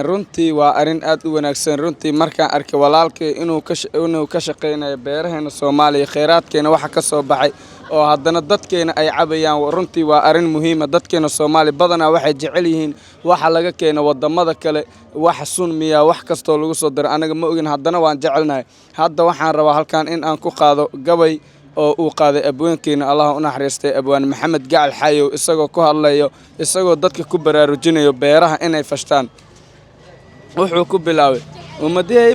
runtii waa arin aad u wanaagsan runtii markaan arkay walaalkay inuu ka shaqeynayo beeraheena Soomaaliya kheyraadkeena waxa ka soo baxay oo haddana dadkeena ay cabayaan runtii waa arin muhiim ah dadkeena Soomaali badanaa waxay jecel yihiin waxa laga keeno wadamada kale wax sun miya wax kasto lagu soo diro anaga ma ogin haddana waan jecelnahay hadda waxaan rabaa halkaan in aan ku qaado gabay oo uu qaaday abweenkeena Allah u naxariistay abwaan Maxamed Gacal Xayow isagoo ku hadlayo isagoo dadka ku baraarujinayo beeraha inay fashtaan wuxuu ku bilaabay ummadii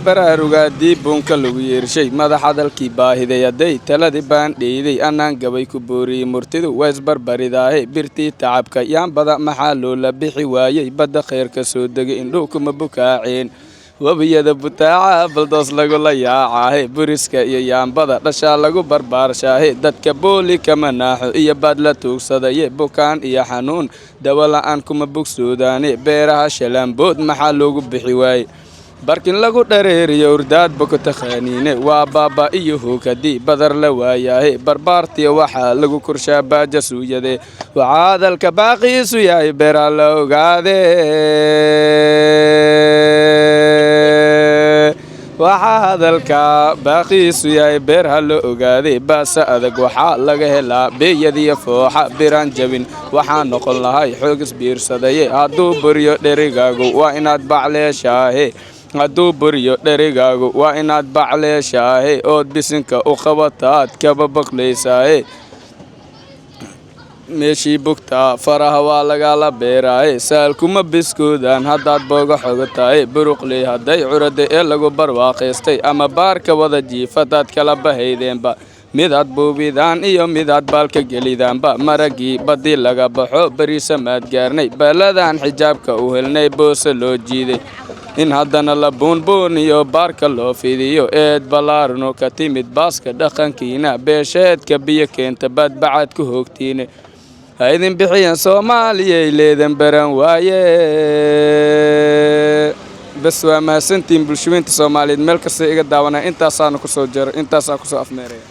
baraarugaadii buunka lagu yeershay madax hadalkii baahidayaday taladii baan dheeday anaan gabay ku booriyay murtidu ways barbaridaahe birtii tacabka yaan bada maxaa loo la bixi waayay badda khayrka soo degay indhuu kuma bukaaceen wabiyada butaaca baldoos lagu la yaacaahe buriska iyo yaambada dhashaa lagu barbaarshahe dadka booli kama naaxo iyo baad la tuugsadaye bukaan iyo xanuun dawa la'aan kuma bogsoodaane beeraha shalaambood maxaa loogu bixi waaye barkin lagu dhareeriyo urdaad boko takhaaniine waa baaba iyo hookadii badar la waayaahe barbaartiya waxaa lagu korshaa baaja suuyade waxaa hadalka baaqiisu yahay beeraa la ogaade waxaa hadalka baaqiisu yahay beer ha la ogaaday baasa adag waxaa laga helaa beeyadiyo fooxa biraan jabin waxaa noqon lahay xoog isbiirsadaye hadduu buriyo dherigaagu waa inaad bacleeshaahe hadduu buriyo dherigaagu waa inaad bacleeshaahe ood bisinka u qabataad kaba baqlaysaahe meeshii bugtaa faraha waa lagala beeraaye saalkuma biskoodaan haddaad booga xogatahay buruqley hadday curada ee lagu barwaaqaystay ama baarka wada jiifadaad kala bahaydeenba midaad buubidaan iyo midaad baalka gelidaanba maragii badii laga baxo bariisa maad gaarnay baladaan xijaabka u helnay boose loo jiiday in haddana la buunbuun iyo baarka loo fidiyo eed ballaarno ka timid baaska dhaqankiina beesheedka biyo keenta badbacad ku hoogtiine haydin bixiyaan Soomaaliyay leedan baran waaye bas waa mahadsantiin bulshooyinta Soomaaliyeed meel kasta iga daawanaa intaasaan ku soo jaro intaasaan ku soo afmeeray